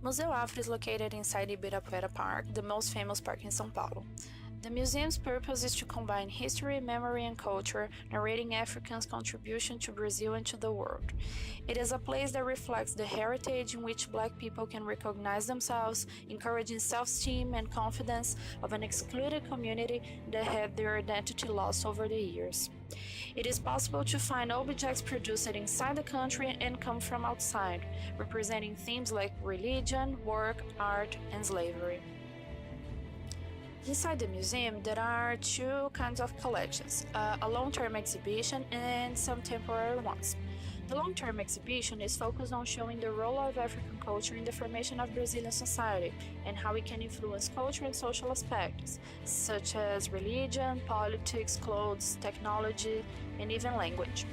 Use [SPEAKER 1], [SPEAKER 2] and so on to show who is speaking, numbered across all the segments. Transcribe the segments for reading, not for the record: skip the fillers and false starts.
[SPEAKER 1] Museu Afro is located inside Ibirapuera Park, the most famous park in São Paulo. The museum's purpose is to combine history, memory, and culture, narrating Africans' contribution to Brazil and to the world. It is a place that reflects the heritage in which Black people can recognize themselves, encouraging self-esteem and confidence of an excluded community that had their identity lost over the years. It is possible to find objects produced inside the country and come from outside, representing themes like religion, work, art, and slavery. Inside the museum, there are two kinds of collections, a long-term exhibition and some temporary ones. The long-term exhibition is focused on showing the role of African culture in the formation of Brazilian society and how it can influence culture and social aspects, such as religion, politics, clothes, technology, and even language.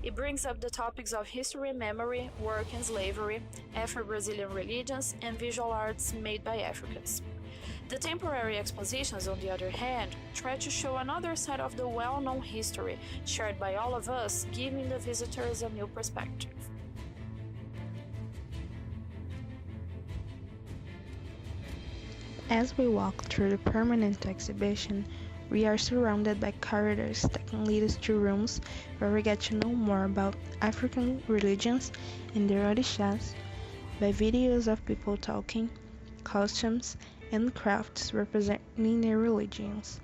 [SPEAKER 1] It brings up the topics of history, memory, work and slavery, Afro-Brazilian religions, and visual arts made by Africans. The temporary expositions, on the other hand, try to show another side of the well-known history shared by all of us, giving the visitors a new perspective.
[SPEAKER 2] As we walk through the permanent exhibition, we are surrounded by corridors that can lead us to rooms where we get to know more about African religions and their orishas, by videos of people talking, costumes, and crafts representing their religions.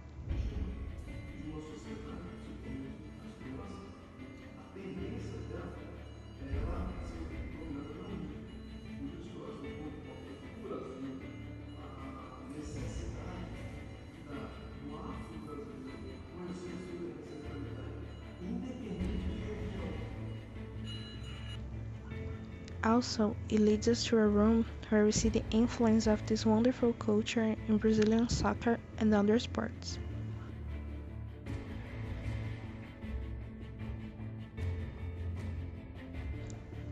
[SPEAKER 2] Also, it leads us to a room where we see the influence of this wonderful culture in Brazilian soccer and other sports.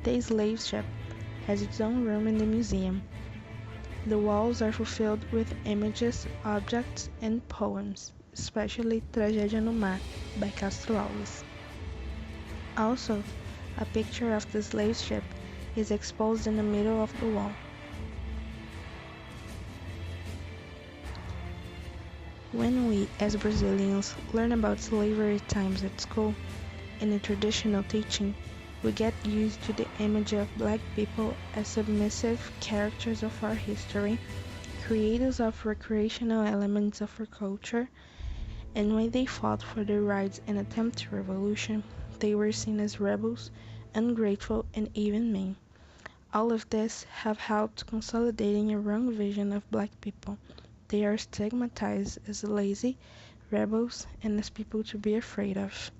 [SPEAKER 2] The slave ship has its own room in the museum. The walls are filled with images, objects, and poems, especially Tragédia no Mar by Castro Alves. Also, a picture of the slave ship is exposed in the middle of the wall. When we, as Brazilians, learn about slavery times at school, in the traditional teaching, we get used to the image of Black people as submissive characters of our history, creators of recreational elements of our culture, and when they fought for their rights and attempted revolution, they were seen as rebels, ungrateful, and even mean. All of this have helped consolidating a wrong vision of Black people. They are stigmatized as lazy, rebels, and as people to be afraid of.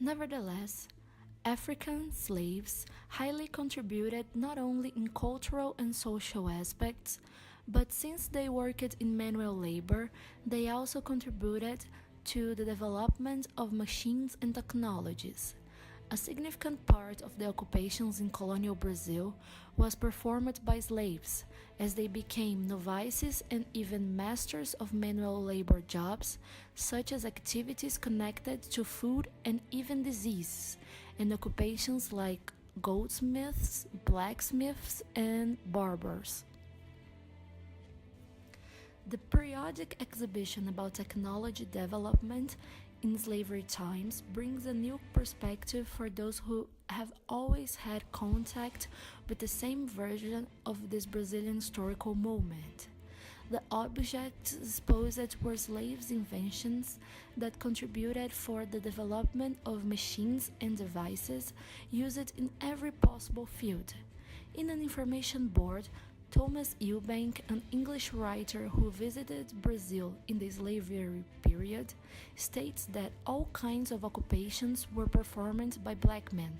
[SPEAKER 3] Nevertheless, African slaves highly contributed not only in cultural and social aspects, but since they worked in manual labor, they also contributed to the development of machines and technologies. A significant part of the occupations in colonial Brazil was performed by slaves, as they became novices and even masters of manual labor jobs, such as activities connected to food and even disease, and occupations like goldsmiths, blacksmiths, and barbers. The periodic exhibition about technology development in slavery times brings a new perspective for those who have always had contact with the same version of this Brazilian historical moment. The objects exposed were slaves' inventions that contributed for the development of machines and devices used in every possible field. In an information board, Thomas Eubank, an English writer who visited Brazil in the slavery period, states that all kinds of occupations were performed by Black men.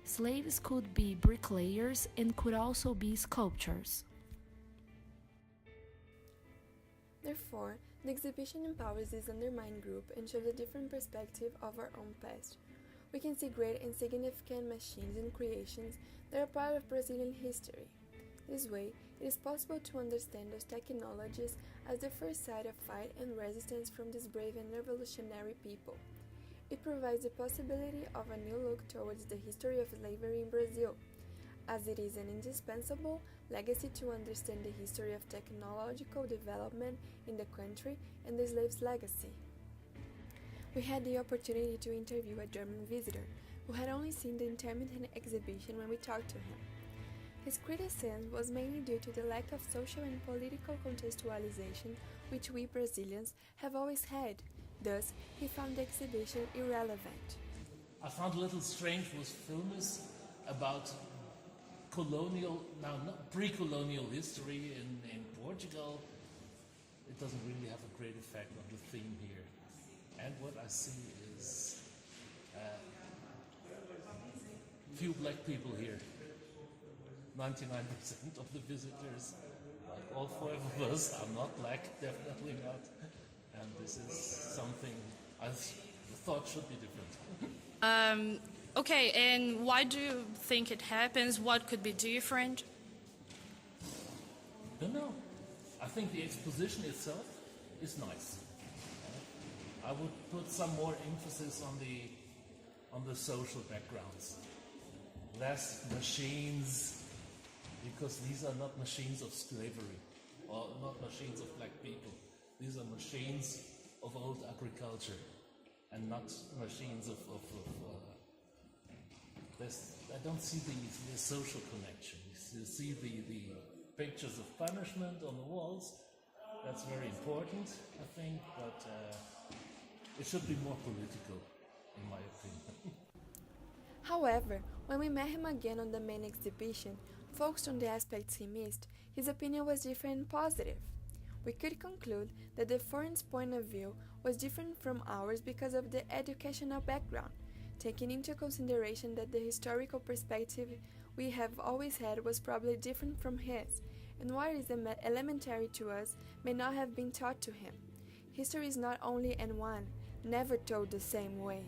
[SPEAKER 3] Slaves could be bricklayers and could also be sculptors.
[SPEAKER 4] Therefore, the exhibition empowers this undermined group and shows a different perspective of our own past. We can see great and significant machines and creations that are part of Brazilian history. This way, it is possible to understand those technologies as the first sign of fight and resistance from these brave and revolutionary people. It provides the possibility of a new look towards the history of slavery in Brazil, as it is an indispensable legacy to understand the history of technological development in the country and the slaves' legacy. We had the opportunity to interview a German visitor who had only seen the intermittent exhibition when we talked to him. His criticism was mainly due to the lack of social and political contextualization which we Brazilians have always had. Thus, he found the exhibition irrelevant.
[SPEAKER 5] I found a little strange with films about pre-colonial history in Portugal. It doesn't really have a great effect on the theme here. And what I see is few black people here. 99% of the visitors, like all 5 of us, are not black, definitely not. And this is something I thought should be different.
[SPEAKER 1] Okay, and why do you think it happens? What could be different?
[SPEAKER 5] Don't know. I think the exposition itself is nice. I would put some more emphasis on the social backgrounds. Less machines, because these are not machines of slavery, or not machines of black people. These are machines of old agriculture, and not machines of I don't see the social connection. You see the pictures of punishment on the walls. That's very important, I think, but it should be more political, in my opinion.
[SPEAKER 4] However, when we met him again on the main exhibition, focused on the aspects he missed, his opinion was different and positive. We could conclude that the foreign's point of view was different from ours because of the educational background, taking into consideration that the historical perspective we have always had was probably different from his, and what is elementary to us may not have been taught to him. History is not only and one, never told the same way.